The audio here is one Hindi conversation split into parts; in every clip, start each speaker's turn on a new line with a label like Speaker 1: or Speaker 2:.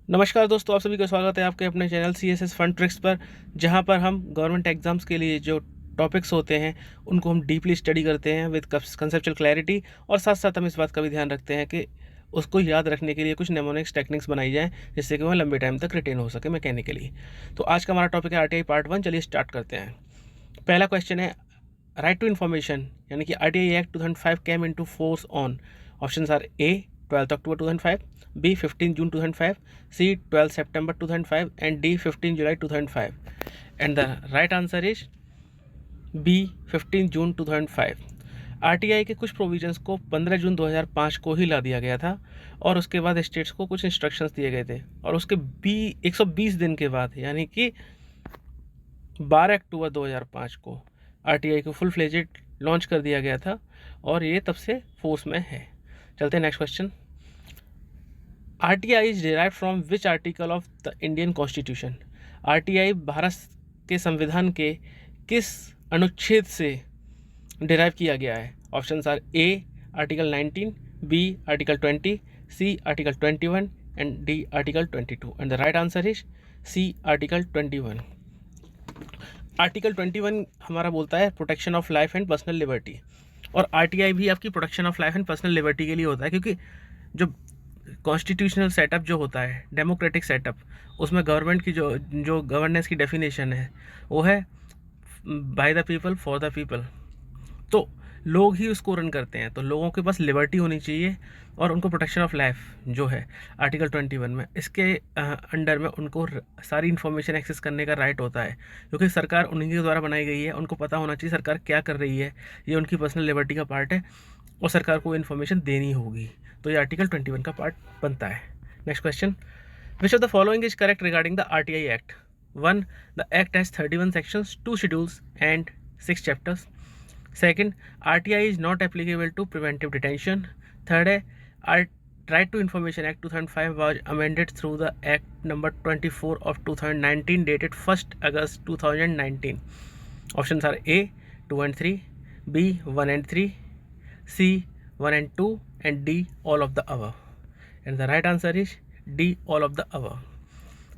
Speaker 1: नमस्कार दोस्तों, आप सभी का स्वागत है आपके अपने चैनल CSS फन ट्रिक्स पर, जहां पर हम गवर्नमेंट एग्जाम्स के लिए जो टॉपिक्स होते हैं उनको हम डीपली स्टडी करते हैं विद कंसेप्चुअल क्लैरिटी। और साथ साथ हम इस बात का भी ध्यान रखते हैं कि उसको याद रखने के लिए कुछ नेमोनिक्स टेक्निक्स बनाई जाएँ, जिससे कि वह लंबे टाइम तक रिटेन हो सके मैकेनिकली। तो आज का हमारा टॉपिक है RTI पार्ट 1। चलिए स्टार्ट करते हैं। पहला क्वेश्चन है, राइट टू इन्फॉर्मेशन यानी कि RTI act 2005 came into force on. Options are A 12 October 2005, B 15 June 2005, C 12 September 2005 and D 15 July 2005. And the right answer is B 15 June 2005. RTI के कुछ प्रोविजंस को 15 जून 2005 को ही ला दिया गया था और उसके बाद स्टेट्स को कुछ इंस्ट्रक्शंस दिए गए थे और उसके 120 दिन के बाद यानी कि 12 अक्टूबर 2005 को RTI को फुल फ्लेजेड लॉन्च कर दिया गया था और ये तब से फोर्स में है। चलते हैं next question. RTI is derive from which article of the Indian constitution. RTI Bharat के संविधान के किस अनुच्छेद से डिराइव किया गया है। Options are A article 19, B article 20, C article 21 and D article 22। And the right answer is C article 21। Article 21 हमारा बोलता है protection of life and personal liberty, और RTI भी आपकी protection of life and personal liberty के लिए होता है, क्योंकि जो कॉन्स्टिट्यूशनल सेटअप जो होता है, डेमोक्रेटिक सेटअप, उसमें गवर्नमेंट की जो गवर्नेंस की डेफिनेशन है वो है by the people for the people. तो लोग ही उसको रन करते हैं, तो लोगों के पास लिबर्टी होनी चाहिए और उनको प्रोटेक्शन ऑफ लाइफ जो है आर्टिकल 21 में, इसके अंडर में उनको सारी इन्फॉर्मेशन एक्सेस करने का राइट होता है, क्योंकि सरकार उन्हीं के द्वारा बनाई गई है। उनको पता होना चाहिए सरकार क्या कर रही है, ये उनकी पर्सनल लिबर्टी का पार्ट है और सरकार को इन्फॉर्मेशन देनी होगी। तो ये आर्टिकल 21 का पार्ट बनता है। Next question, which of the following is correct regarding the RTI act. 1. The act has 31 sections, 2 schedules and 6 chapters. Second, RTI is not applicable to preventive detention. Third है, Right to Information Act 2005 was amended through the Act number 24 of 2019 dated 1st August 2019. Options are A 2 and 3, B 1 and 3, C 1 and 2 and D all of the above. And the right answer is D all of the above.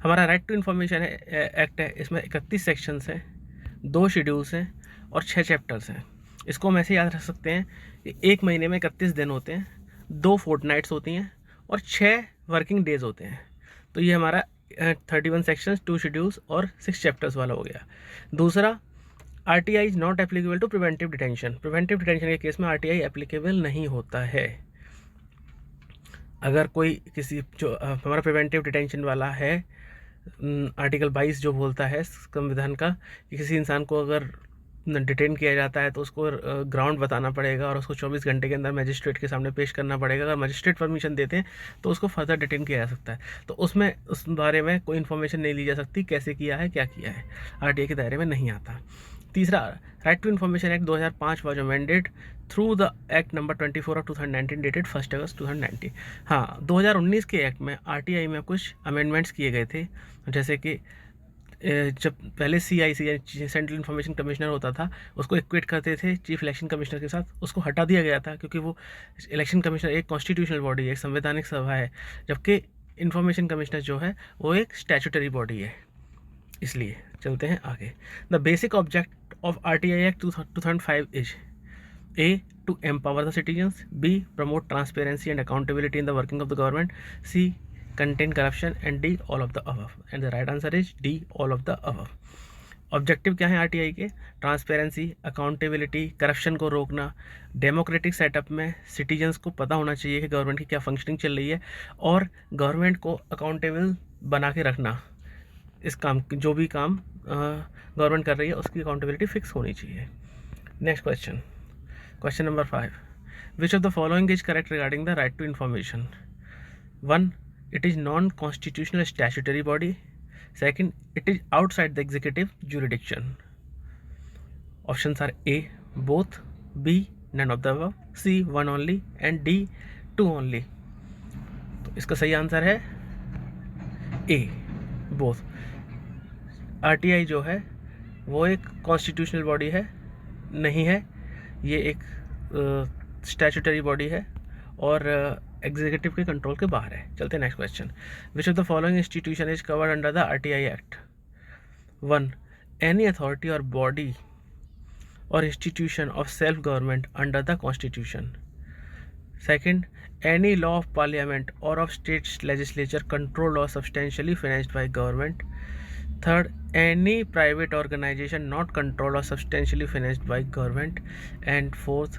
Speaker 1: हमारा राइट टू इन्फॉर्मेशन एक्ट है, इसमें 31 सेक्शंस हैं, 2 शेड्यूल्स हैं और 6 चैप्टर्स हैं। इसको हम ऐसे याद रख सकते हैं कि एक महीने में 31 दिन होते हैं, 2 फोर्टनाइट्स होती हैं और 6 वर्किंग डेज होते हैं। तो ये हमारा 31 सेक्शंस, 2 शेड्यूल्स और 6 चैप्टर्स वाला हो गया। दूसरा, RTI is not applicable to preventive detention. Preventive detention के केस में RTI एप्लीकेबल नहीं होता है। अगर कोई किसी जो हमारा प्रिवेंटिव डिटेंशन वाला है, आर्टिकल 22 जो बोलता है संविधान का कि किसी इंसान को अगर डिटेन किया जाता है तो उसको ग्राउंड बताना पड़ेगा और उसको 24 घंटे के अंदर मजिस्ट्रेट के सामने पेश करना पड़ेगा। अगर मजिस्ट्रेट परमिशन देते हैं तो उसको फर्दर डिटेन किया जा सकता है। तो उसमें उस बारे में कोई इन्फॉर्मेशन नहीं ली जा सकती, कैसे किया है क्या किया है, RTI के दायरे में नहीं आता। तीसरा, right to information act 2005 was amended through the act number 24 of 2019 dated 1 August 2019। हाँ, 2019 के एक्ट में RTI में कुछ अमेंडमेंट्स किए गए थे, जैसे कि जब पहले CIC सेंट्रल इन्फॉर्मेशन कमिश्नर होता था उसको इक्वेट करते थे चीफ इलेक्शन कमिश्नर के साथ, उसको हटा दिया गया था क्योंकि वो इलेक्शन कमिश्नर एक कॉन्स्टिट्यूशनल बॉडी है, एक संवैधानिक सभा है, जबकि इन्फॉर्मेशन कमिश्नर जो है वो एक स्टैट्यूटरी बॉडी है। इसलिए चलते हैं आगे। The basic object of RTI act 2005 is A. to empower the citizens, B. promote transparency and accountability in the working of the government, C. contain corruption and D. all of the above. And the right answer is D. all of the above. Objective क्या है RTI के? ट्रांसपेरेंसी, अकाउंटेबिलिटी, करप्शन को रोकना, डेमोक्रेटिक सेटअप में सिटीजन्स को पता होना चाहिए कि गवर्नमेंट की क्या फंक्शनिंग चल रही है और गवर्नमेंट को अकाउंटेबल बना के रखना। इस काम जो भी काम गवर्नमेंट कर रही है उसकी अकाउंटेबिलिटी फिक्स होनी चाहिए। Next question, question number 5, which of the following is correct regarding the right to information. 1. It is non-constitutional statutory body. Second, it is outside the executive jurisdiction. Options are A. both, B. none of the above, C. one only and D. two only. तो इसका सही आंसर है A. both. RTI जो है वो एक कॉन्स्टिट्यूशनल बॉडी है नहीं है, ये एक स्टैट्यूटरी बॉडी है और एग्जीक्यूटिव के कंट्रोल के बाहर है। चलते हैं next question. Which of the following institution is covered under the RTI act? 1. Any authority or body or institution of self-government under the Constitution. 2. Any law of Parliament or of state legislature controlled or substantially financed by government. 3. Any private organization not controlled or substantially financed by government. And 4th,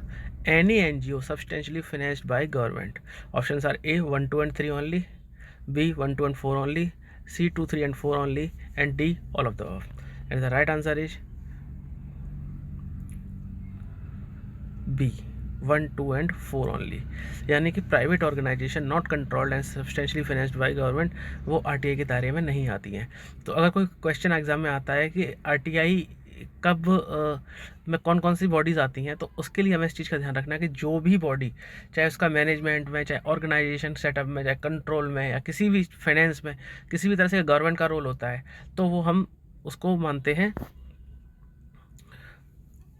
Speaker 1: any NGO substantially financed by government. Options are A. 1, 2 and 3 only, B. 1, 2 and 4 only, C. 2, 3 and 4 only, and D. all of the above. And the right answer is B 1, 2 and 4 only, यानी कि private organisation not controlled and substantially financed by government वो आरटीआई के दायरे में नहीं आती हैं। तो अगर कोई क्वेश्चन एग्जाम में आता है कि आरटीआई कब में कौन कौन सी बॉडीज़ आती हैं, तो उसके लिए हमें इस चीज़ का ध्यान रखना है कि जो भी बॉडी, चाहे उसका मैनेजमेंट में, चाहे ऑर्गेनाइजेशन सेटअप में, चाहे कंट्रोल में, या किसी भी फाइनेंस में, किसी भी तरह से गवर्नमेंट का रोल होता है, तो वो हम उसको मानते हैं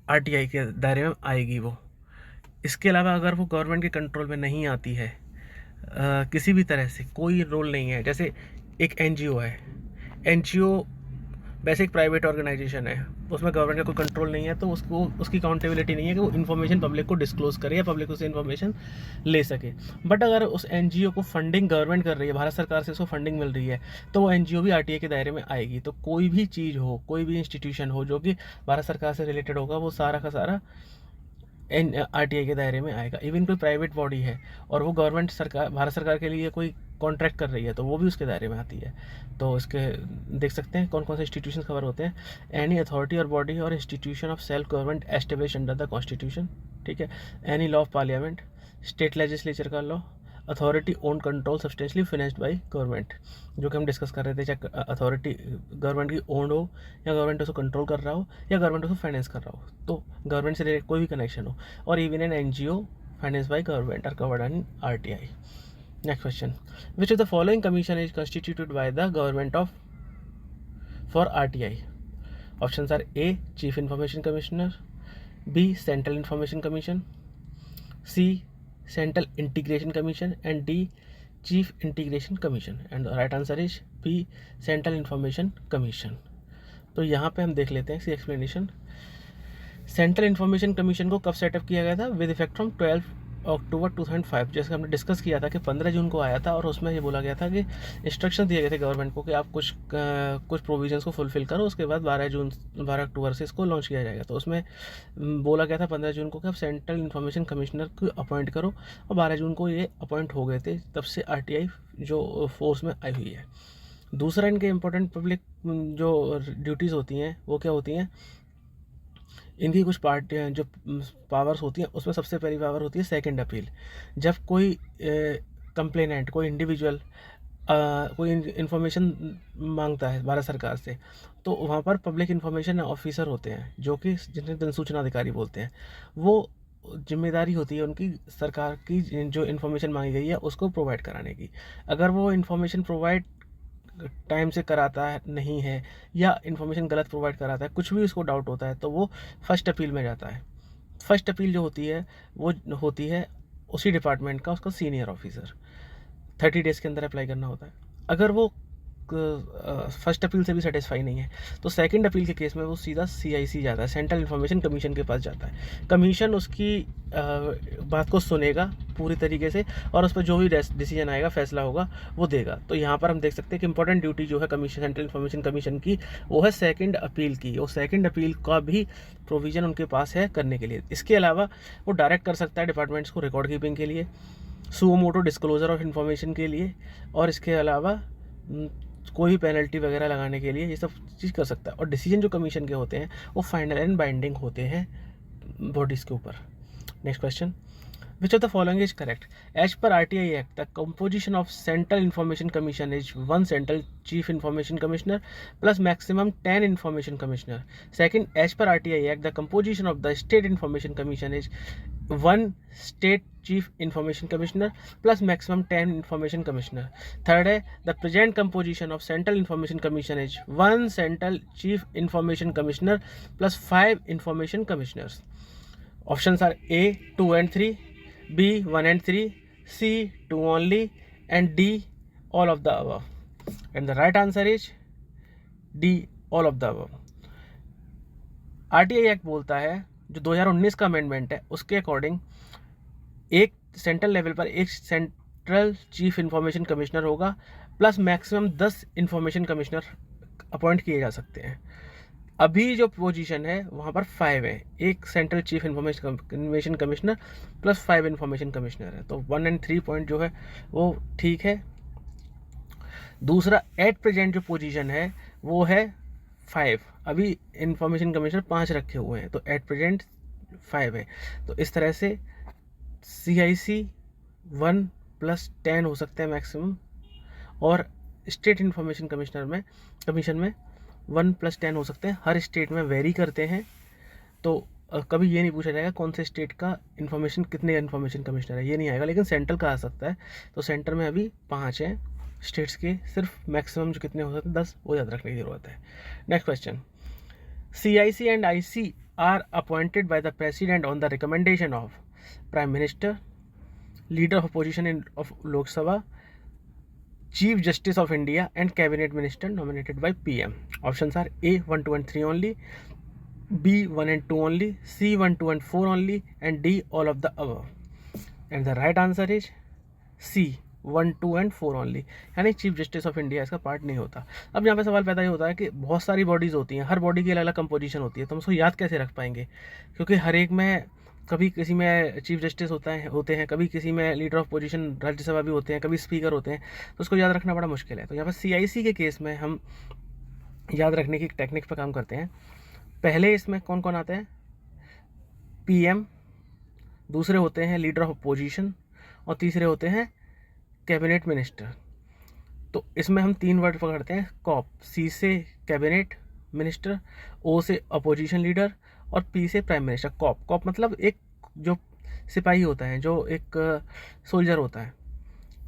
Speaker 1: आरटीआई के दायरे में आएगी वो। इसके अलावा अगर वो गवर्नमेंट के कंट्रोल में नहीं आती है, किसी भी तरह से कोई रोल नहीं है, जैसे एक एनजीओ है, एनजीओ वैसे एक प्राइवेट ऑर्गेनाइजेशन है, उसमें गवर्नमेंट का कोई कंट्रोल नहीं है, तो उसको उसकी अकाउंटेबिलिटी नहीं है कि वो इन्फॉर्मेशन पब्लिक को डिस्क्लोज करे या पब्लिक उससे इन्फॉर्मेशन ले सके। बट अगर उस एनजीओ को फंडिंग गवर्नमेंट कर रही है, भारत सरकार से उसको फंडिंग मिल रही है, तो वो एनजीओ भी आरटीआई के दायरे में आएगी। तो कोई भी चीज़ हो, कोई भी इंस्टीट्यूशन हो जो कि भारत सरकार से रिलेटेड होगा, वो सारा का सारा आरटीआई के दायरे में आएगा। इवन कोई प्राइवेट बॉडी है और वो गवर्नमेंट सरकार, भारत सरकार के लिए कोई कॉन्ट्रैक्ट कर रही है, तो वो भी उसके दायरे में आती है। तो इसके देख सकते हैं कौन कौन से इंस्टीट्यूशन कवर होते हैं। Any authority or body or institution of self government establish under the constitution, ठीक है। Any law of parliament, state legislature का law, authority own control substantially financed by government, जो कि हम डिस्कस कर रहे थे, चाहे अथॉरिटी गवर्नमेंट की ओन हो या गवर्नमेंट उसको कंट्रोल कर रहा हो या गवर्नमेंट उसको फाइनेंस कर रहा हो, तो गवर्नमेंट से रिलेटेड कोई भी कनेक्शन हो, और even an NGO finance by government are covered in RTI. Next question, which of the following commission is constituted by the government of for RTI? Options are A chief information commissioner, B central information commission, C Central Integration Commission, and D Chief Integration Commission, and the right answer is B Central Information Commission। तो यहाँ पे हम देख लेते हैं इसकी एक्सप्लेनेशन। सेंट्रल इन्फॉर्मेशन कमीशन को कब सेटअप किया गया था? विद इफेक्ट फ्रॉम 12 अक्टूबर 2005, जैसे हमने डिस्कस किया था कि 15 जून को आया था, और उसमें ये बोला गया था कि इंस्ट्रक्शन दिए गए थे गवर्नमेंट को कि आप कुछ प्रोविजंस को फुलफिल करो, उसके बाद 12 अक्टूबर से इसको लॉन्च किया जाएगा। तो उसमें बोला गया था 15 जून को कि आप सेंट्रल इन्फॉर्मेशन कमिश्नर को अपॉइंट करो, और 12 जून को ये अपॉइंट हो गए थे। तब से आरटीआई जो फोर्स में आई हुई है। दूसरा इनके इम्पोर्टेंट पब्लिक जो ड्यूटीज़ होती हैं वो क्या होती हैं? इनकी कुछ पार्टियाँ जो पावर्स होती हैं, उसमें सबसे पहली पावर होती है सेकंड अपील। जब कोई कंप्लेनेंट, कोई इंडिविजुअल कोई इन्फॉर्मेशन मांगता है भारत सरकार से, तो वहाँ पर पब्लिक इन्फॉर्मेशन ऑफिसर होते हैं, जो कि जिन्हें जन सूचना अधिकारी बोलते हैं। वो जिम्मेदारी होती है उनकी सरकार की जो इन्फॉर्मेशन मांगी गई है उसको प्रोवाइड कराने की। अगर वो इन्फॉर्मेशन प्रोवाइड टाइम से कराता है नहीं है, या इन्फॉर्मेशन गलत प्रोवाइड कराता है, कुछ भी उसको डाउट होता है, तो वो फर्स्ट अपील में जाता है। फर्स्ट अपील जो होती है वो होती है उसी डिपार्टमेंट का उसका सीनियर ऑफिसर। 30 डेज़ के अंदर अप्लाई करना होता है। अगर वो फर्स्ट अपील से भी सेटिस्फाई नहीं है, तो सेकंड अपील के केस में वो सीधा CIC जाता है, सेंट्रल इन्फॉर्मेशन कमीशन के पास जाता है। कमीशन उसकी बात को सुनेगा पूरी तरीके से, और उस पर जो भी डिसीजन आएगा, फैसला होगा, वो देगा। तो यहाँ पर हम देख सकते हैं कि इंपॉर्टेंट ड्यूटी जो है कमीशन, सेंट्रल इन्फॉर्मेशन कमीशन की, वो है सेकंड अपील की। वो सेकंड अपील का भी प्रोविज़न उनके पास है करने के लिए। इसके अलावा वो डायरेक्ट कर सकता है डिपार्टमेंट्स को रिकॉर्ड कीपिंग के लिए, suo motu disclosure of information के लिए, और इसके अलावा कोई भी पेनल्टी वगैरह लगाने के लिए ये सब चीज़ कर सकता है। और डिसीजन जो कमीशन के होते हैं वो फाइनल एंड बाइंडिंग होते हैं बॉडीज़ के ऊपर। Next question, which of the following is correct? As per RTI act the composition of central information commission is 1 central chief information commissioner plus maximum 10 information commissioner. Second, as per RTI act the composition of the state information commission is 1 state chief information commissioner plus maximum 10 information commissioner. Third है the present composition of central information commission is 1 central chief information commissioner plus 5 information commissioners. Options are A 2 and 3, B 1 and 3, C, 2 only, and D, all of the above. And the right answer is D, all of the above. RTI act बोलता है, जो 2019 का अमेंडमेंट है, उसके अकॉर्डिंग एक सेंट्रल लेवल पर एक सेंट्रल चीफ इंफॉर्मेशन कमिश्नर होगा, plus maximum 10 information commissioner appoint किए जा सकते हैं। अभी जो पोजीशन है वहाँ पर 5 है, एक central chief information commissioner plus 5 information commissioner है, तो 1 और 3 पॉइंट जो है वो ठीक है। दूसरा, एट प्रेजेंट जो पोजीशन है वो है 5, अभी इंफॉर्मेशन कमिश्नर 5 रखे हुए हैं, तो एट प्रेजेंट 5 है। तो इस तरह से CIC 1 + 10 हो सकते हैं मैक्सिमम, और स्टेट इंफॉर्मेशन कमिश्नर में कमीशन में 1 + 10 हो सकते हैं। हर स्टेट में वेरी करते हैं, तो कभी ये नहीं पूछा जाएगा कौन से स्टेट का कितने इंफॉर्मेशन कमिश्नर है, ये नहीं आएगा, लेकिन सेंट्रल का आ सकता है। तो सेंटर में अभी 5 हैं, स्टेट्स के सिर्फ मैक्सिमम जो कितने हो सकते हैं 10, वो याद रखने की ज़रूरत है। Next question, CIC and IC are appointed by the president on the recommendation of Prime Minister, Leader of Opposition of Lok Sabha, Chief Justice of India, and Cabinet Minister nominated by PM. Options are A, 1, 2 and 3 only, B, 1 and 2 only, C, 1, 2 and 4 only, and D, all of the above. And the right answer is C, 1, 2 and 4 only, यानी चीफ जस्टिस ऑफ इंडिया इसका पार्ट नहीं होता। अब यहाँ पे सवाल पैदा ये होता है कि बहुत सारी बॉडीज़ होती हैं, हर बॉडी की अलग अलग कंपोजिशन होती है, तो हम उसको याद कैसे रख पाएंगे, क्योंकि हर एक में कभी किसी में चीफ जस्टिस होते हैं, कभी किसी में लीडर ऑफ पोजीशन राज्यसभा भी होते हैं, कभी स्पीकर होते हैं, तो उसको याद रखना बड़ा मुश्किल है। तो यहाँ पर CIC के केस में हम याद रखने की टेक्निक पर काम करते हैं। पहले इसमें कौन कौन आते हैं, PM, दूसरे होते हैं लीडर ऑफ पोजीशन, और तीसरे होते हैं कैबिनेट मिनिस्टर। तो इसमें हम 3 वर्ड पकड़ते हैं, कॉप, C से कैबिनेट मिनिस्टर, O से अपोजिशन लीडर, और P से प्राइम मिनिस्टर। कॉप मतलब एक जो सिपाही होता है, जो एक सोल्जर होता है,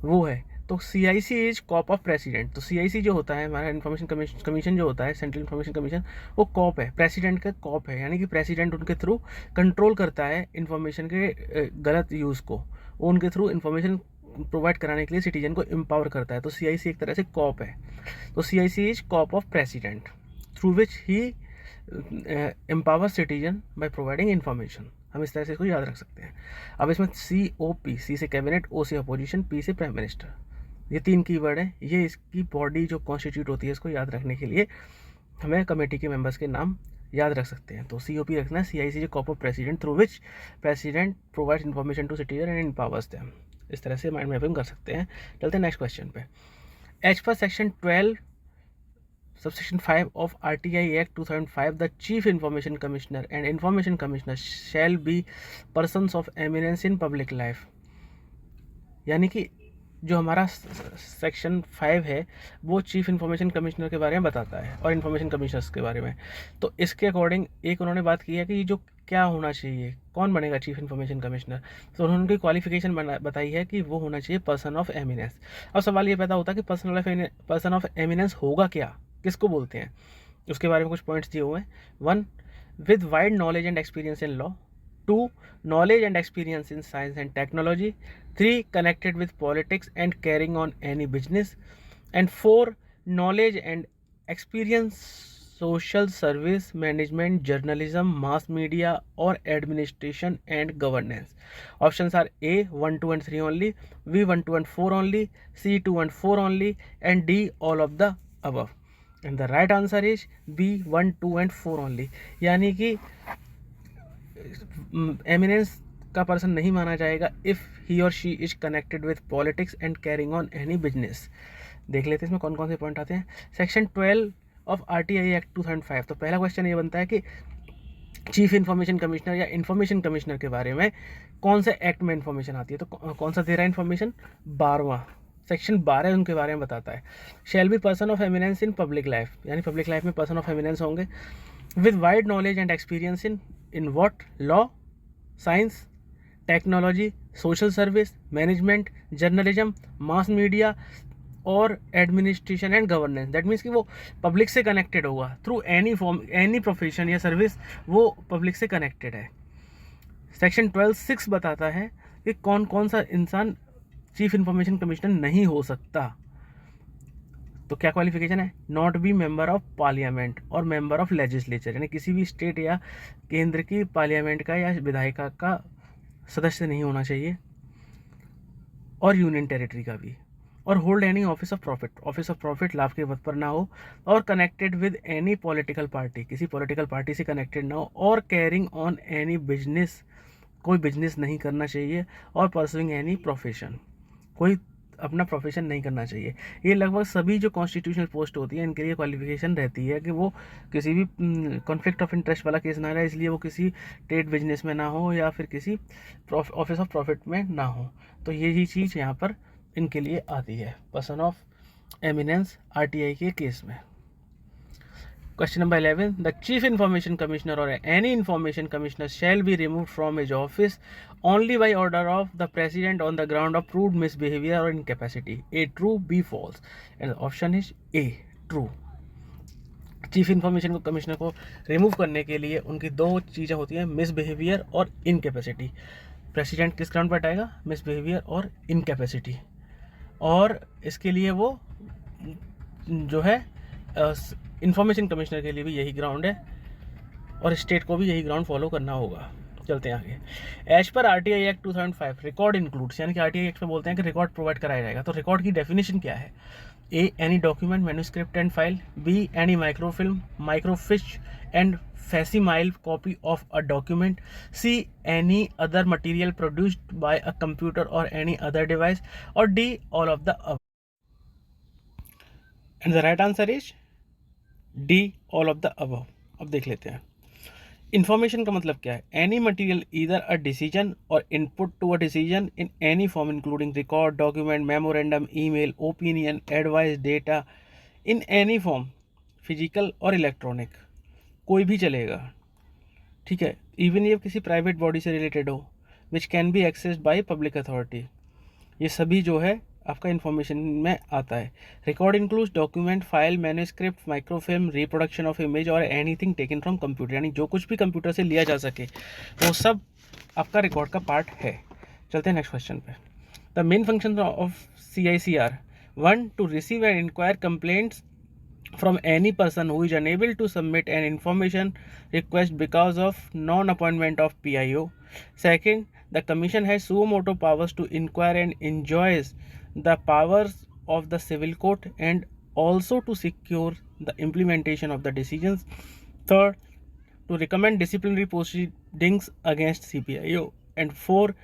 Speaker 1: वो है। तो CIC is COP of president. तो CIC जो होता है, हमारा इन्फॉर्मेशन कमीशन जो होता है, सेंट्रल इन्फॉर्मेशन कमीशन, वो कॉप है, प्रेसिडेंट का कॉप है, यानी कि प्रेसिडेंट उनके थ्रू कंट्रोल करता है इन्फॉर्मेशन के गलत यूज़ को, वो उनके थ्रू इन्फॉर्मेशन प्रोवाइड कराने के लिए सिटीजन को एम्पावर करता है। तो CIC एक तरह से कॉप है। तो CIC is COP of president through which he empower citizen by providing information. हम इस तरह से इसको याद रख सकते हैं। अब इसमें COP, C से कैबिनेट, O से अपोजिशन, P से प्राइम मिनिस्टर, ये 3 कीवर्ड हैं। ये इसकी बॉडी जो कॉन्स्टिट्यूट होती है, इसको याद रखने के लिए हमें कमेटी के मेंबर्स के नाम याद रख सकते हैं। तो COP रखना है, CIC is COP of president through which president provide information to citizen and empowers them. इस तरह से माइंड मैपिंग कर सकते हैं। चलते हैं नेक्स्ट क्वेश्चन पे। As per section 12 subsection 5 of RTI act 2005 the chief information commissioner and information commissioner shall be persons of eminence in public life. यानी कि जो हमारा सेक्शन 5 है वो चीफ इंफॉर्मेशन कमिश्नर के बारे में बताता है और इंफॉर्मेशन कमिश्नर्स के बारे में। तो इसके अकॉर्डिंग एक उन्होंने बात की है कि ये जो क्या होना चाहिए, कौन बनेगा चीफ इंफॉर्मेशन कमिश्नर। तो उन्होंने उनकी क्वालिफिकेशन बताई है कि वो होना चाहिए पर्सन ऑफ एमिनेंस। अब सवाल ये पैदा होता है कि पर्सन ऑफ एमिनेंस होगा क्या, किसको बोलते हैं, उसके बारे में कुछ पॉइंट्स दिए हुए हैं। 1, with wide knowledge and experience in law. 2, knowledge and experience in science and technology. 3, connected with politics and carrying on any business. And 4, knowledge and experience social service, management, journalism, mass media or administration and governance. Options are A, 1, 2 and 3 only, B, 1, 2 and 4 only, C, 2 and 4 only, and D, all of the above. And the right answer is B, 1, 2 and 4 only. यानी कि एमिनेंस का पर्सन नहीं माना जाएगा इफ़ ही और she is connected with politics and carrying on any business. देख लेते हैं इसमें कौन कौन से पॉइंट आते हैं। Section 12 of RTI act 2005। तो पहला क्वेश्चन ये बनता है कि चीफ इंफॉर्मेशन कमिश्नर या इंफॉर्मेशन कमिश्नर के बारे में कौन से एक्ट में इंफॉर्मेशन आती है। तो कौन सा दे रहा है इंफॉर्मेशन, 12वां सेक्शन 12 उनके बारे में बताता है। Shall be person of eminence in public life, यानी पब्लिक लाइफ में पर्सन ऑफ एमिनेंस होंगे। With wide knowledge and experience in what, law, science, technology, social service, management, journalism, mass media or administration and governance. That means कि वो पब्लिक से कनेक्टेड होगा through any form, any profession या सर्विस, वो पब्लिक से कनेक्टेड है। सेक्शन 12(6) बताता है कि कौन कौन सा इंसान चीफ इंफॉर्मेशन कमिश्नर नहीं हो सकता। तो क्या क्वालिफिकेशन है? Not be member of parliament और मेंबर ऑफ लेजिस्लेचर, यानी किसी भी स्टेट या केंद्र की पार्लियामेंट का या विधायिका का सदस्य नहीं होना चाहिए, और यूनियन टेरिटरी का भी, और hold any office of profit लाभ के पद पर ना हो, और connected with any political party, किसी पॉलिटिकल पार्टी से कनेक्टेड ना हो, और कैरिंग ऑन एनी बिजनेस, कोई बिजनेस नहीं करना चाहिए, और परसुइंग एनी प्रोफेशन, कोई अपना प्रोफेशन नहीं करना चाहिए। ये लगभग सभी जो कॉन्स्टिट्यूशनल पोस्ट होती है इनके लिए क्वालिफिकेशन रहती है कि वो किसी भी कॉन्फ्लिक्ट ऑफ इंटरेस्ट वाला केस ना रहे, इसलिए वो किसी ट्रेड बिजनेस में ना हो या फिर किसी ऑफिस ऑफ प्रॉफिट में ना हो। तो यही चीज़ यहाँ पर इनके लिए आती है पर्सन ऑफ एमिनेंस आरटीआई के केस में। Question number 11. The Chief Information Commissioner or any Information Commissioner shall be removed from his office only by order of the President on the ground of proved misbehavior or incapacity. A. True. B. False. And the option is A. True. Chief information commissioner को रिमूव करने के लिए उनकी दो चीज़ें होती हैं, मिसबिहेवियर और इनकेपेसिटी। प्रेसिडेंट किस ग्राउंड पर हटाएगा? मिसबिहेवियर और इनकेपेसिटी। और इसके लिए वो जो है इंफॉर्मेशन कमिश्नर के लिए भी यही ग्राउंड है और स्टेट को भी यही ग्राउंड फॉलो करना होगा। चलते हैं आगे। As per RTI act 2005 record includes, यानी कि आरटीआई एक्ट में बोलते हैं कि रिकॉर्ड प्रोवाइड कराया जाएगा। तो रिकॉर्ड की डेफिनेशन क्या है? A. Any document, manuscript and file. B. Any microfilm, microfiche and facsimile copy of a document. C. Any other material produced by a computer or any other device. Or D. All of the above. And the right answer is D. All of the above. अब देख लेते हैं इन्फॉर्मेशन का मतलब क्या है। Any material either a decision or input to a decision in any form including record, document, memorandum, email, opinion, advice, data in any form, physical or electronic, कोई भी चलेगा, ठीक है। इवन ये किसी प्राइवेट बॉडी से रिलेटेड हो, which can be accessed by public authority, ये सभी जो है आपका इन्फॉर्मेशन में आता है। Record includes document, file, manuscript, microfilm, reproduction of image और एनीथिंग टेकन फ्रॉम कंप्यूटर, यानी जो कुछ भी कंप्यूटर से लिया जा सके वो सब आपका रिकॉर्ड का पार्ट है। चलते हैं नेक्स्ट क्वेश्चन पे। The main function of CICR: 1. To receive and inquire complaints from any person who is unable to submit an information request because of non-appointment of PIO. Second, the commission has suo motu powers to inquire and enjoys the powers of the civil court and also to secure the implementation of the decisions. Third, to recommend disciplinary proceedings against CPIO. And 4,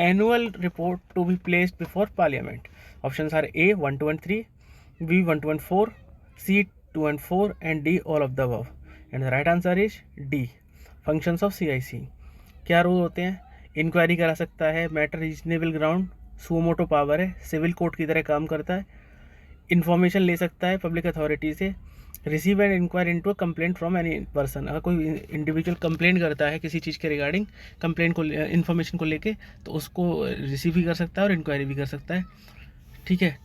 Speaker 1: annual report to be placed before parliament. Options are A. 1, 2 and 3, B. 1, 2 and 4, C. 2 and 4 and D. all of the above. And the right answer is D. Functions of CIC. क्या रूल होते हैं? इंक्वायरी करा सकता है, matter reasonable ground, suo motu power है, सिविल कोर्ट की तरह काम करता है, इन्फॉर्मेशन ले सकता है पब्लिक अथॉरिटी से, receive and inquire into a complaint from any person, अगर कोई इंडिविजुअल कंप्लेंट करता है किसी चीज़ के रिगार्डिंग, कंप्लेंट को इन्फॉर्मेशन को लेके, तो उसको रिसीव भी कर सकता है और इंक्वायरी भी कर सकता है, ठीक है।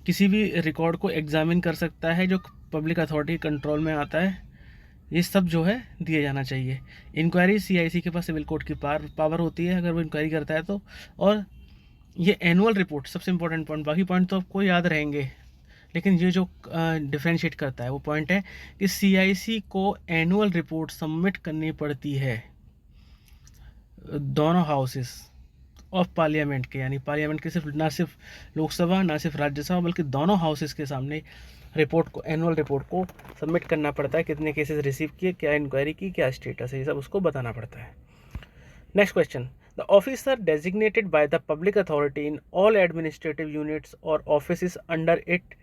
Speaker 1: किसी भी रिकॉर्ड को एग्जामिन कर सकता है जो पब्लिक अथॉरिटी कंट्रोल में आता है, ये सब जो है दिए जाना चाहिए। इंक्वायरी CIC के पास सिविल कोर्ट की पावर होती है अगर वो इंक्वायरी करता है तो। और ये एनुअल रिपोर्ट सबसे इंपॉर्टेंट पॉइंट, बाकी पॉइंट तो आपको याद रहेंगे, लेकिन ये जो डिफ्रेंशिएट करता है वो पॉइंट है कि CIC को एनुअल रिपोर्ट सबमिट करनी पड़ती है दोनों हाउसेस ऑफ पार्लियामेंट के, यानी पार्लियामेंट के सिर्फ ना सिर्फ लोकसभा ना सिर्फ राज्यसभा बल्कि दोनों हाउसेस के सामने रिपोर्ट को, एनुअल रिपोर्ट को सबमिट करना पड़ता है। कितने केसेस रिसीव किए, क्या इंक्वायरी की, क्या स्टेटस है, ये सब उसको बताना पड़ता है। Next question. The officer designated by the public authority in all administrative units or offices under it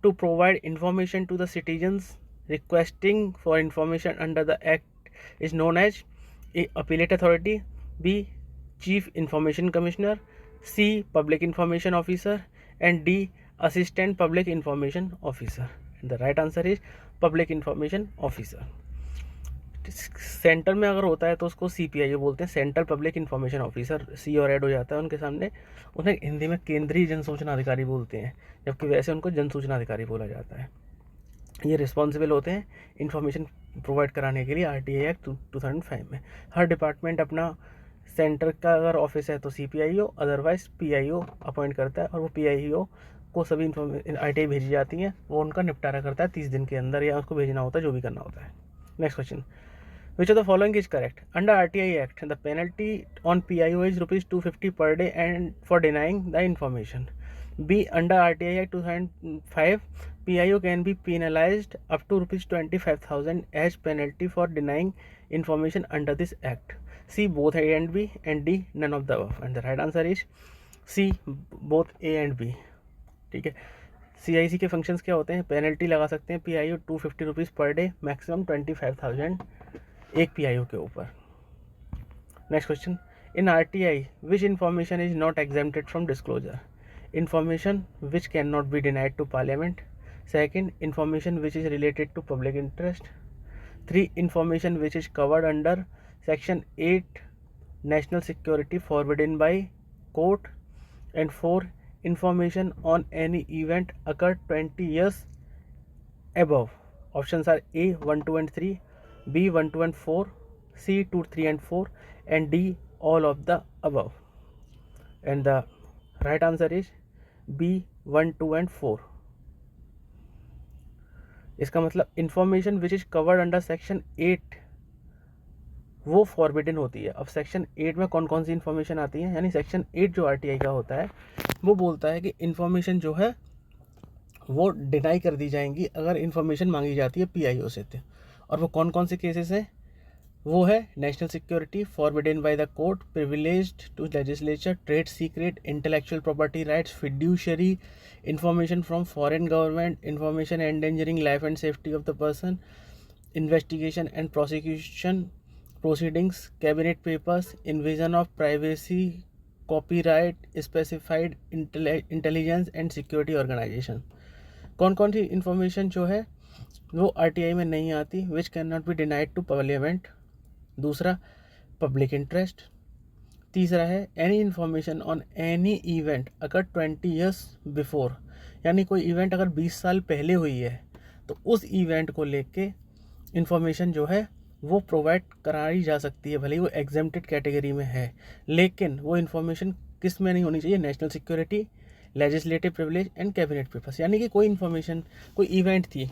Speaker 1: to provide information to the citizens requesting for information under the act is known as a appellate authority, B chief information commissioner, C public information officer and D assistant public information officer. The right answer is public information officer. Centre में अगर होता है तो उसको CPIO बोलते हैं, सेंट्रल पब्लिक इंफॉर्मेशन ऑफिसर, सी और ऐड हो जाता है उनके सामने, उन्हें हिंदी में केंद्रीय जन सूचना अधिकारी बोलते हैं, जबकि वैसे उनको जन सूचना अधिकारी बोला जाता है। ये रिस्पॉन्सिबल होते हैं इन्फॉर्मेशन प्रोवाइड कराने के लिए RTI एक्ट 2005 में। हर डिपार्टमेंट अपना सेंटर का अगर ऑफिस है तो CPIO, अदरवाइज PIO अपॉइंट करता है, और वो PIO को सभी इन्फॉर्मेशन RTI भेजी जाती हैं, वो उनका निपटारा करता है 30 दिन के अंदर, या उसको भेजना होता है, जो भी करना होता है। Next question, which of the following is correct? Under RTI act the penalty on PIO is ₹250 per day and for denying the information. B, under RTI Act 2005, PIO can be penalized up to ₹25,000 as penalty for denying information under this act. C, both A and B, and D, none of the above. And the right answer is C, both A and B. ठीक है, CIC के फंक्शंस क्या होते हैं? पेनल्टी लगा सकते हैं PIO ₹250 पर डे, मैक्सिमम 25,000 एक PIO के ऊपर। Next question, in RTI which information is not exempted from disclosure? Information which cannot be denied to Parliament. Second, information which is related to public interest. 3, information which is covered under Section 8 National Security forbidden by court. And 4, information on any event occurred 20 years above. Options are A 1, 2 and 3, B 1, 2 and 4, C 2, 3 and 4, and D all of the above. And the right answer is B 1, 2 and 4. इसका मतलब information which is covered under section 8 वो फॉरबिडन होती है। अब सेक्शन 8 में कौन कौन सी इंफॉर्मेशन आती है, यानी सेक्शन 8 जो RTI का होता है वो बोलता है कि इंफॉर्मेशन जो है वो डिनाई कर दी जाएंगी अगर इंफॉर्मेशन मांगी जाती है PIO से। और वो कौन कौन से केसेस हैं? वो है national security, forbidden by the court, privileged to legislature, trade secret, intellectual property rights, fiduciary, information from foreign government, information endangering life and safety of the person, investigation and prosecution proceedings, cabinet papers, invasion of privacy, copyright, specified intelligence and security organisation. कौन कौन सी इंफॉर्मेशन जो है वो RTI में नहीं आती? Which can not be denied to parliament. दूसरा, पब्लिक इंटरेस्ट। तीसरा है any information on any event अगर 20 ईयर्स बिफोर, यानी कोई इवेंट अगर 20 साल पहले हुई है तो उस इवेंट को लेके इंफॉर्मेशन जो है वो प्रोवाइड कराई जा सकती है, भले ही वो एग्जेम्प्टेड कैटेगरी में है, लेकिन वो इन्फॉर्मेशन किस में नहीं होनी चाहिए? National security, legislative privilege and cabinet papers. यानी कि कोई इन्फॉर्मेशन, कोई इवेंट थी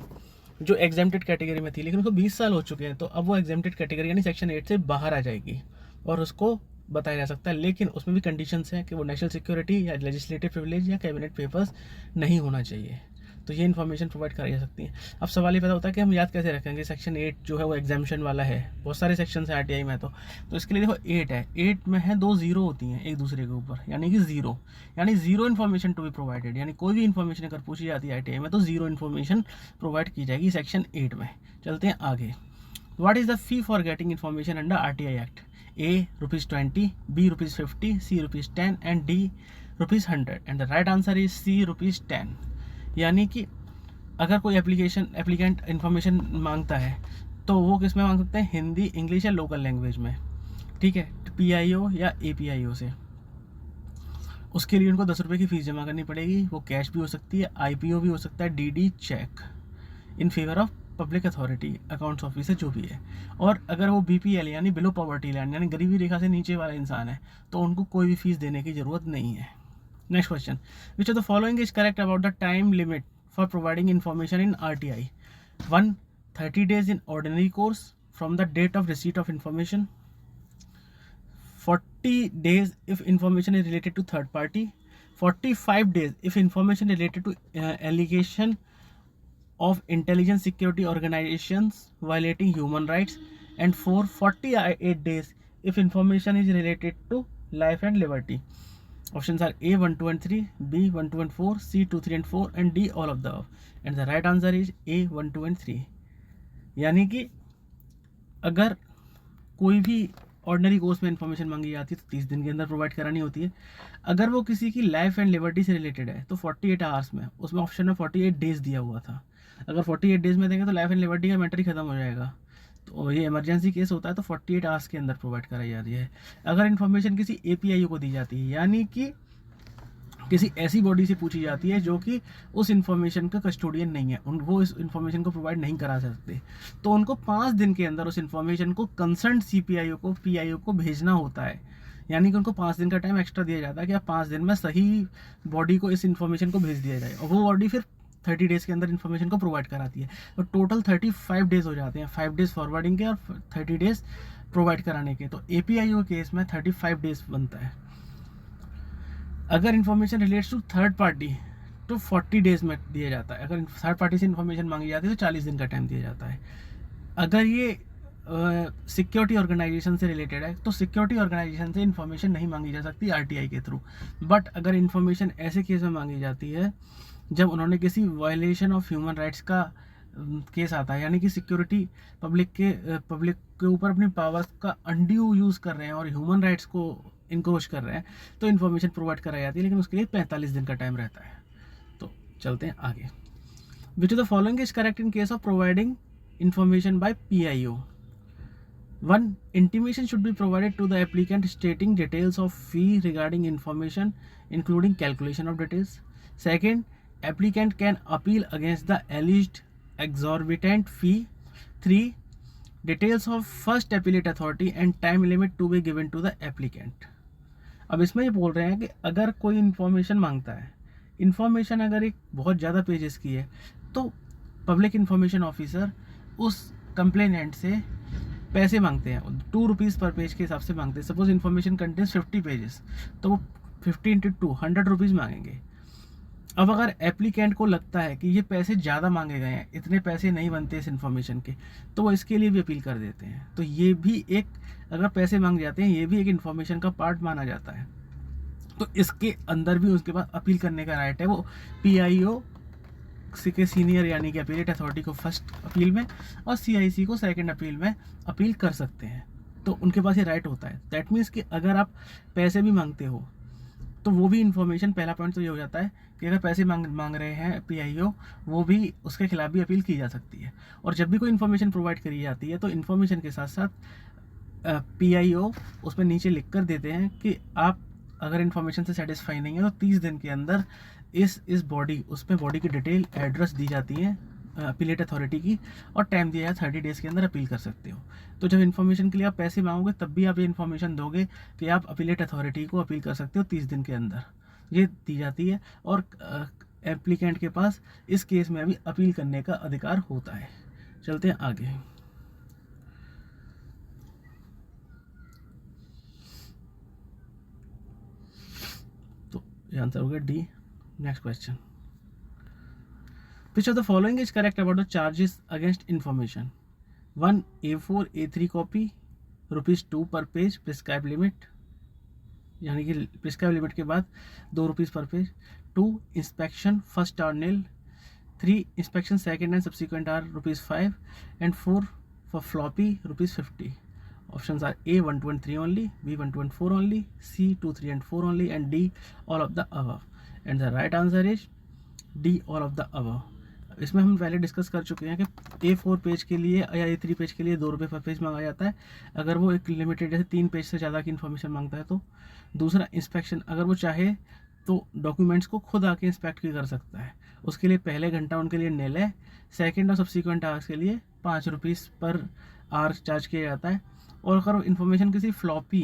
Speaker 1: जो एग्जेम्प्टेड कैटेगरी में थी लेकिन उसको 20 साल हो चुके हैं, तो अब वो एग्जेम्प्टेड कैटेगरी यानी सेक्शन 8 से बाहर आ जाएगी और उसको बताया जा सकता है, लेकिन उसमें भी कंडीशंस हैं कि वो नेशनल सिक्योरिटी या लेजिस्लेटिव प्रिविलेज या कैबिनेट पेपर्स नहीं होना चाहिए। तो ये इन्फॉर्मेशन प्रोवाइड कराई जा सकती है। अब सवाल ये पैदा होता है कि हम याद कैसे रखेंगे सेक्शन 8 जो है वो एग्जाम्पशन वाला है, बहुत सारे सेक्शन है RTI में, तो इसके लिए देखो 8 है, 8 में है 2 जीरो होती हैं एक दूसरे के ऊपर, यानी कि जीरो, यानी zero information to be provided, यानी कोई भी इन्फॉर्मेशन अगर पूछी जाती है RTI में तो जीरो इन्फॉर्मेशन प्रोवाइड की जाएगी सेक्शन 8 में। चलते हैं आगे। What is the fee for getting information under RTI act? A ₹20, B ₹50, C ₹10 and D ₹100। And the right answer is C ₹10। यानी कि अगर कोई एप्लीकेंट इन्फॉर्मेशन मांगता है तो वो किस में मांग सकते हैं? हिंदी, इंग्लिश या लोकल लैंग्वेज में, ठीक है, PIO या APIO से। उसके लिए उनको 10 रुपये की फ़ीस जमा करनी पड़ेगी। वो कैश भी हो सकती है, IPO भी हो सकता है, DD cheque in favour of public authority, accounts officer जो भी है। और अगर वो BPL यानी बिलो पॉवर्टी लाइन यानी गरीबी रेखा से नीचे वाला इंसान है तो उनको कोई भी फीस देने की ज़रूरत नहीं है। Next question, which of the following is correct about the time limit for providing information in RTI? 1, 30 days in ordinary course from the date of receipt of information. 40 days if information is related to third party. 45 days if information related to allegation of intelligence security organizations violating human rights. And 48 days if information is related to life and liberty. Options are A 1, 2 and 3, B 1, 2 and 4, C 2, 3 and 4 and D all of the above. And the right answer is A 1, 2 and 3। यानी कि अगर कोई भी ऑर्डिनरी कोर्स में इंफॉर्मेशन मांगी जाती है तो 30 दिन के अंदर प्रोवाइड करानी होती है। अगर वो किसी की लाइफ एंड लिबर्टी से रिलेटेड है तो 48 आवर्स में, उसमें ऑप्शन में 48 डेज दिया हुआ था। अगर 48 डेज में देंगे तो लाइफ एंड लिबर्टी का मैटर ही खत्म हो जाएगा, तो ये इमरजेंसी केस होता है तो 48 आवर्स के अंदर प्रोवाइड कराई जाती है। अगर इन्फॉर्मेशन किसी APIO को दी जाती है यानी कि किसी ऐसी बॉडी से पूछी जाती है जो कि उस इन्फॉर्मेशन का कस्टोडियन नहीं है, वो इस इन्फॉर्मेशन को प्रोवाइड नहीं करा सकते, तो उनको 5 दिन के अंदर उस इन्फॉर्मेशन को कंसर्न CPIO को PIO को भेजना होता है।
Speaker 2: यानी कि उनको 5 दिन का टाइम एक्स्ट्रा दिया जाता है कि आप 5 दिन में सही बॉडी को इस इन्फॉर्मेशन को भेज दिया जाए, और वो बॉडी फिर 30 डेज़ के अंदर इन्फॉर्मेशन को प्रोवाइड कराती है। तो टोटल 35 डेज़ हो जाते हैं, 5 डेज़ फॉरवर्डिंग के और 30 डेज़ प्रोवाइड कराने के। तो APIO केस में 35 डेज़ बनता है। अगर information relates to third party तो 40 डेज़ में दिया जाता है। अगर थर्ड पार्टी से इन्फॉर्मेशन मांगी जाती है तो 40 दिन का टाइम दिया जाता है। अगर ये सिक्योरिटी ऑर्गेनाइजेशन से रिलेटेड है तो सिक्योरिटी ऑर्गेनाइजेशन से इन्फॉर्मेशन नहीं मांगी जा सकती RTI के थ्रू। बट अगर इन्फॉर्मेशन ऐसे केस में मांगी जाती है जब उन्होंने किसी वायलेशन ऑफ ह्यूमन राइट्स का केस आता है, यानी कि सिक्योरिटी पब्लिक के ऊपर अपनी पावर्स का अनड्यू यूज़ कर रहे हैं और ह्यूमन राइट्स को इनक्रोच कर रहे हैं, तो इन्फॉर्मेशन प्रोवाइड कराई जाती है, लेकिन उसके लिए 45 दिन का टाइम रहता है। तो चलते हैं आगे। विच of the following is correct in case of providing information by PIO? 1. Intimation should be provided to the applicant stating details of fee regarding information including calculation of details. 2. Applicant can appeal against the alleged exorbitant fee. 3. Details of first appellate authority and time limit to be given to the applicant. अब इसमें ये बोल रहे हैं कि अगर कोई इन्फॉर्मेशन मांगता है, इन्फॉर्मेशन अगर एक बहुत ज़्यादा पेजेस की है, तो पब्लिक इन्फॉर्मेशन ऑफिसर उस कंप्लेनेंट से पैसे मांगते हैं, 2 रुपीज़ पर पेज के हिसाब से मांगते हैं। सपोज इन्फॉर्मेशन कंटेंस 50 पेजेस, तो वो 50 × 2 100 रुपीज़ मांगेंगे। अब अगर एप्लीकेंट को लगता है कि ये पैसे ज़्यादा मांगे गए हैं, इतने पैसे नहीं बनते इस इन्फॉर्मेशन के, तो वो इसके लिए भी अपील कर देते हैं। तो ये भी एक, अगर पैसे मांग जाते हैं, ये भी एक इन्फॉर्मेशन का पार्ट माना जाता है। तो इसके अंदर भी उसके पास अपील करने का राइट है। वो PIO के सीनियर यानी कि अपीलेट अथॉरिटी को फर्स्ट अपील में और CIC को सेकंड अपील में अपील कर सकते हैं। तो उनके पास ये राइट होता है। दैट मीन्स कि अगर आप पैसे भी मांगते हो तो वो भी इन्फॉर्मेशन, पहला पॉइंट तो ये हो जाता है कि अगर पैसे मांग रहे हैं PIO, वो भी उसके खिलाफ भी अपील की जा सकती है। और जब भी कोई इन्फॉर्मेशन प्रोवाइड करी जाती है तो इन्फॉर्मेशन के साथ साथ PIO उसमें नीचे लिख कर देते हैं कि आप अगर इन्फॉर्मेशन से सेटिस्फाई नहीं है तो 30 दिन के अंदर इस बॉडी, उसमें बॉडी की डिटेल एड्रेस दी जाती है अपीलेट अथॉरिटी की, और टाइम दिया है 30 डेज़ के अंदर अपील कर सकते हो। तो जब इन्फॉर्मेशन के लिए आप पैसे मांगोगे तब भी आप ये इन्फॉर्मेशन दोगे कि आप अपीलेट अथॉरिटी को अपील कर सकते हो 30 दिन के अंदर, ये दी जाती है। और एप्लीकेंट के पास इस केस में अभी अपील करने का अधिकार होता है। चलते हैं आगे। तो ये आंसर हो गया D। Next question, which of the following is correct about the charges against information? 1. A4 A3 copy, ₹2 per page, prescribed limit, यानी कि प्रिस्क्राइब लिमिट के बाद 2 rupees per page. 2. Inspection first are nil. 3. Inspection second and subsequent are ₹5 and 4 for floppy ₹50. Options are A 1, 2 and 3 only, B 1, 2 and 4 only, C 2, 3 and 4 only, and D all of the above. And the right answer is D all of the above. इसमें हम पहले डिस्कस कर चुके हैं कि A4 पेज के लिए या A3 पेज के लिए 2 रुपये पर पेज मांगा जाता है अगर वो एक लिमिटेड जैसे 3 पेज से ज़्यादा की इन्फॉर्मेशन मांगता है तो। दूसरा, इंस्पेक्शन, अगर वो चाहे तो डॉक्यूमेंट्स को खुद आके इंस्पेक्ट भी कर सकता है, उसके लिए पहले घंटा उनके लिए nil है। सेकेंड और सब्सिक्वेंट आवर्स के लिए 5 रुपीज़ पर आवर चार्ज किया जाता है। और अगर इन्फॉर्मेशन किसी फ्लॉपी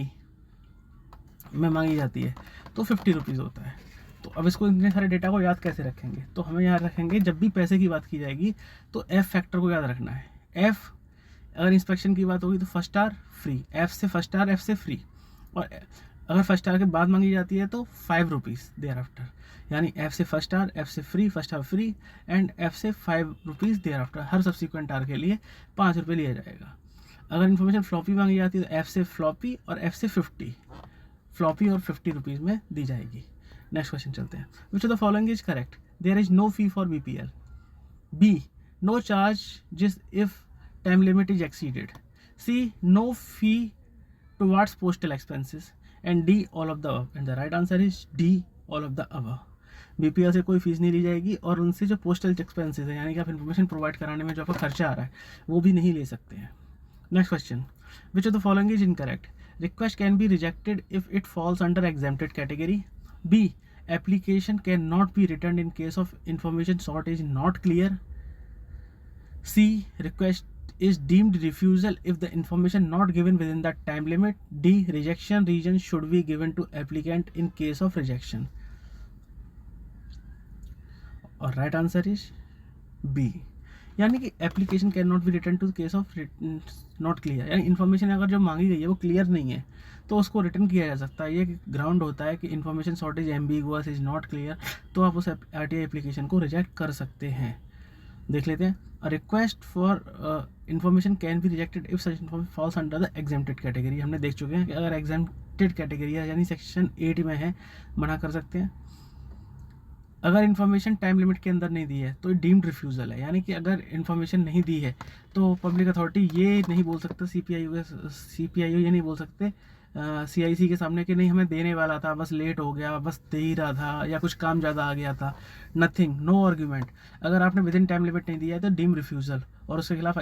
Speaker 2: में मांगी जाती है तो 50 रुपीज़ होता है। तो अब इसको, इतने सारे डेटा को याद कैसे रखेंगे? तो हमें याद रखेंगे, जब भी पैसे की बात की जाएगी तो F फैक्टर को याद रखना है। F, अगर इंस्पेक्शन की बात होगी तो फर्स्ट आर फ्री, F से फर्स्ट आर, F से फ्री। और अगर फर्स्ट आर के बाद मांगी जाती है तो 5 रुपीज़ देयर आफ्टर, यानी F से फर्स्ट आर, F से free, first hour free, and F से 5 रुपीज़ देयर आफ्टर। हर सब्सिक्वेंट आर के लिए 5 रुपये लिया जाएगा। अगर इन्फॉर्मेशन फ्लॉपी मांगी जाती है तो F से फ्लॉपी और F से 50, फ्लॉपी और 50 रुपीज़ में दी जाएगी। नेक्स्ट क्वेश्चन चलते हैं। Which of the following is correct? There is no fee for BPL. B, no charges if time limit is exceeded. C, no fee towards postal expenses. And D, all of the above. And the right answer is D, all of the above. BPL से कोई फीस नहीं ली जाएगी और उनसे जो पोस्टल एक्सपेंसेस है, यानी कि आप इन्फॉर्मेशन प्रोवाइड कराने में जो आपका खर्चा आ रहा है, वो भी नहीं ले सकते हैं। Next question, which of the following is incorrect? Request can be rejected if it falls under exempted category. B, application cannot be returned in case of information sought is not clear. C, request is deemed refusal if the information not given within that time limit. D, rejection reason should be given to applicant in case of rejection. और राइट आंसर इज बी, यानी कि application can not be return to case of not clear, यानी इन्फॉर्मेशन अगर जो मांगी गई है वो क्लियर नहीं है तो उसको रिटर्न किया जा सकता है। ये ग्राउंड होता है कि information shortage ambiguous is not clear, तो आप उस आरटीआई एप्लीकेशन को रिजेक्ट कर सकते हैं। देख लेते हैं। A request for information can be rejected if such information falls under the exempted category. हमने देख चुके हैं कि अगर एग्जेम्प्टेड कैटेगरी है यानी सेक्शन 8 में है, मना कर सकते हैं। अगर इन्फॉर्मेशन टाइम लिमिट के अंदर नहीं दी है तो डीम्ड रिफ्यूज़ल है, यानी कि अगर इन्फॉर्मेशन नहीं दी है तो पब्लिक अथॉरिटी ये नहीं बोल सकता, सीपीआईओ ये नहीं बोल सकते सीआईसी के सामने कि नहीं हमें देने वाला था, बस लेट हो गया, बस दे ही रहा था, या कुछ काम ज़्यादा आ गया था। Nothing, no argument. अगर आपने विद इन टाइम लिमिट नहीं दिया है तो डीम रिफ्यूज़ल, और उसके खिलाफ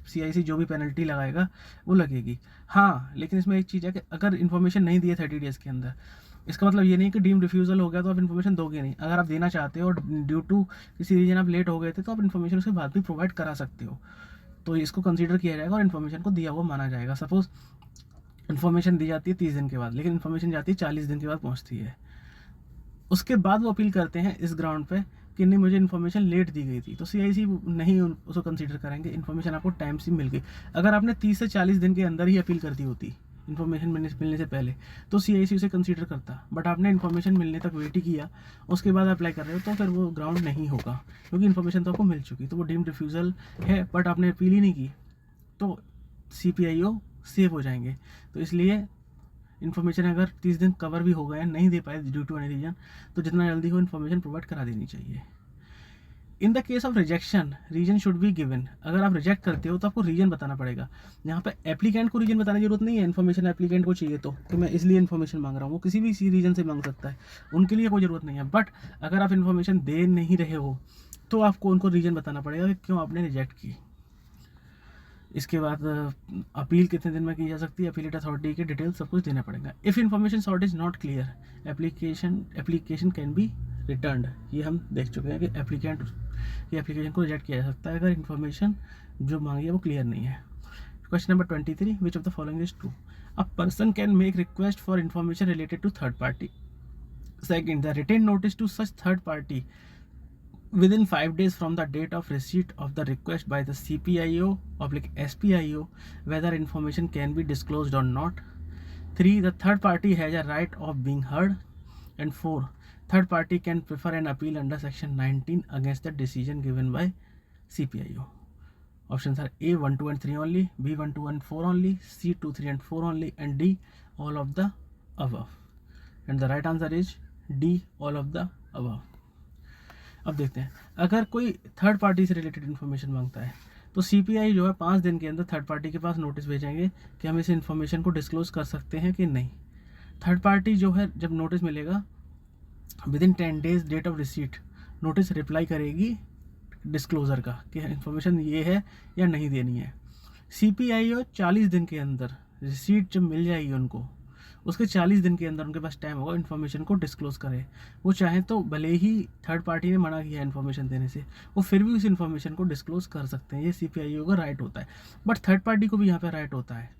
Speaker 2: सीआईसी जो भी पेनल्टी लगाएगा वो लगेगी। हाँ, लेकिन इसमें एक चीज़ है कि अगर इन्फॉर्मेशन नहीं दी है 30 डेज़ के अंदर, इसका मतलब ये नहीं कि डीम रिफ्यूज़ल हो गया तो आप इन्फॉर्मेशन दोगे नहीं। अगर आप देना चाहते हो और ड्यू टू किसी रीजन आप लेट हो गए थे तो आप इन्फॉर्मेशन उसके बाद भी प्रोवाइड करा सकते हो, तो इसको कंसीडर किया जाएगा और इन्फॉर्मेशन को दिया हुआ माना जाएगा। सपोज इन्फॉर्मेशन दी जाती है 30 दिन के बाद, लेकिन इन्फॉर्मेशन जाती है 40 दिन के बाद पहुंचती है, उसके बाद वो अपील करते हैं इस ग्राउंड पे कि नहीं मुझे इन्फॉर्मेशन लेट दी गई थी, तो सीआईसी नहीं उसको कंसीडर करेंगे, इन्फॉर्मेशन आपको टाइम से मिल गई। अगर आपने 30 से 40 दिन के अंदर ही अपील कर दी होती इन्फॉर्मेशन मिलने से पहले तो सीआईसी उसे कंसीडर करता, बट आपने इन्फॉर्मेशन मिलने तक वेट ही किया, उसके बाद अप्लाई कर रहे हो तो फिर वो ग्राउंड नहीं होगा, क्योंकि इन्फॉर्मेशन तो आपको मिल चुकी, तो वो डीम्ड रिफ्यूज़ल है, बट आपने अपील ही नहीं की तो सीपीआईओ सेव हो जाएंगे। तो इसलिए इन्फॉर्मेशन अगर 30 दिन कवर भी हो गए, नहीं दे पाए ड्यू टू एनी रीजन, तो जितना जल्दी हो इन्फॉर्मेशन प्रोवाइड करा देनी चाहिए। In the case of rejection reason should be given. अगर आप रिजेक्ट करते हो तो आपको रीजन बताना पड़ेगा। यहाँ पे एप्लीकेंट को रीजन बताने की जरूरत नहीं है, इन्फॉर्मेशन एप्लीकेंट को चाहिए तो कि मैं इसलिए इन्फॉर्मेशन मांग रहा हूँ, वो किसी भी रीजन से मांग सकता है, उनके लिए कोई ज़रूरत नहीं है। बट अगर आप इन्फॉर्मेशन दे नहीं रहे हो तो आपको उनको रीजन बताना पड़ेगा कि क्यों आपने रिजेक्ट की। इसके बाद अपील कितने दिन में की जा सकती है, अपीलेट अथॉरिटी के डिटेल सब कुछ देना पड़ेगा। If information shortage not clear, application can be returned. ये हम देख चुके हैं कि एप्लीकेशन को रिजेक्ट किया जा सकता है अगर इन्फॉर्मेशन जो मांगी है वो क्लियर नहीं है। Question number 23, which of the following is true? A person can make request for information related to third party. Second, the written notice to such third party within 5 days from the date of receipt of the request by the CPIO/SPIO whether information can be disclosed or not. 3, the third party has a right of being heard. And 4, third party can prefer an appeal under section 19 against the decision given by CPIO. Options are A 1, 2 and 3 only, B 1, 2 and 4 only, C 2, 3 and 4 only, and D all of the above. And the right answer is D all of the above. अब देखते हैं, अगर कोई थर्ड पार्टी से रिलेटेड इन्फॉर्मेशन मांगता है तो सीपीआई जो है 5 दिन के अंदर थर्ड पार्टी के पास नोटिस भेजेंगे कि हम इस इन्फॉर्मेशन को डिस्क्लोज कर सकते हैं कि नहीं। थर्ड पार्टी जो है जब नोटिस मिलेगा within 10 days date of receipt notice reply करेगी डिस्क्लोजर का कि इन्फॉर्मेशन ये है या नहीं देनी है। सीपीआईओ 40 दिन के अंदर रिसीट जब मिल जाएगी उनको, उसके 40 दिन के अंदर उनके पास टाइम होगा इन्फॉर्मेशन को डिस्क्लोज करे। वो चाहे तो भले ही थर्ड पार्टी ने मना किया इन्फॉर्मेशन देने से, वो फिर भी उस इन्फॉर्मेशन को डिस्क्लोज कर सकते हैं, ये सीपीआईओ का राइट होता है। बट थर्ड पार्टी को भी यहाँ पे राइट होता है,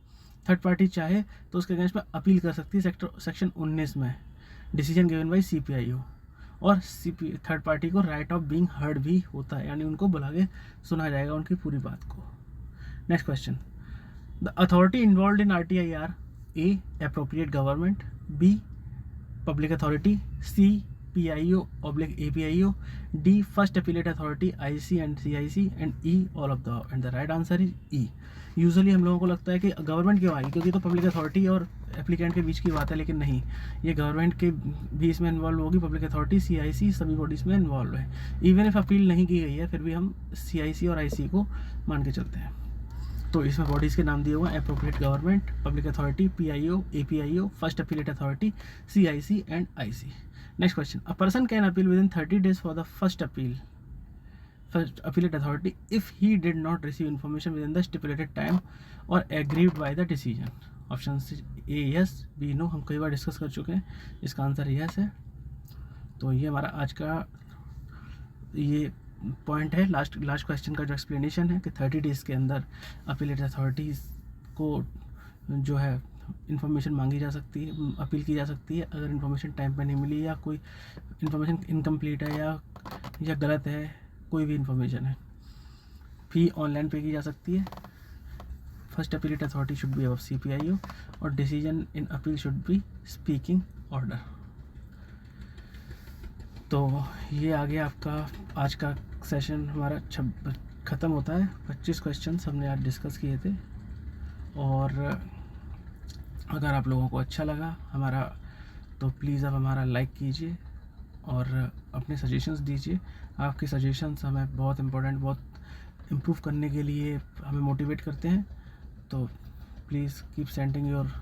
Speaker 2: थर्ड पार्टी चाहे तो उसके अगेंस्ट में अपील कर सकती है सेक्शन 19 में, डिसीजन गिवन बाई सीपीआईओ। और थर्ड पार्टी को राइट ऑफ बीइंग हर्ड भी होता है, यानी उनको बुला के सुना जाएगा उनकी पूरी बात को। Next question, the authority involve in RTI are A, appropriate government, B, public authority, C, PIO/APIO, D, first appellate authority IC and CIC, and E all of the above. And the right answer is E. Usually हम लोगों को लगता है कि गवर्नमेंट क्यों आएगी, क्योंकि तो पब्लिक अथॉरिटी और एप्लीकेंट के बीच की बात है, लेकिन नहीं, ये गवर्नमेंट के भी इसमें इन्वॉल्व होगी, पब्लिक अथॉरिटी CIC सभी बॉडीज में इन्वॉल्व है। इवन इफ अपील नहीं की गई है फिर भी हम CIC और IC को मान के चलते हैं। तो इसमें बॉडीज़ के नाम दिए हुए हैं appropriate government, public authority, PIO, APIO, first appellate authority, CIC and IC। Next question, a person can appeal within 30 days for the first appellate authority if he did not receive information within the stipulated time or agreed by the decision. Option A yes, B no, हम कई बार डिस्कस कर चुके हैं, इसका आंसर यस है। तो ये हमारा आज का ये पॉइंट है, लास्ट क्वेश्चन का जो एक्सप्लेनेशन है कि 30 डेज़ के अंदर अपीलेट अथॉरिटीज़ को जो है इन्फॉर्मेशन मांगी जा सकती है, अपील की जा सकती है अगर इन्फॉर्मेशन टाइम पर नहीं मिली या कोई इन्फॉर्मेशन इनकम्प्लीट है या गलत है, कोई भी इन्फॉर्मेशन है। फी ऑनलाइन पे की जा सकती है। First appellate authority should be above CPIO और decision in appeal should be speaking order. तो ये आगे आपका आज का सेशन हमारा ख़त्म होता है। 25 क्वेश्चन हमने आज डिस्कस किए थे और अगर आप लोगों को अच्छा लगा हमारा तो प्लीज़ आप हमारा लाइक कीजिए और अपने सजेशंस दीजिए। आपके सजेशंस हमें बहुत इम्पोर्टेंट, बहुत इम्प्रूव करने के लिए हमें मोटिवेट करते हैं। तो प्लीज़ कीप सेंडिंग योर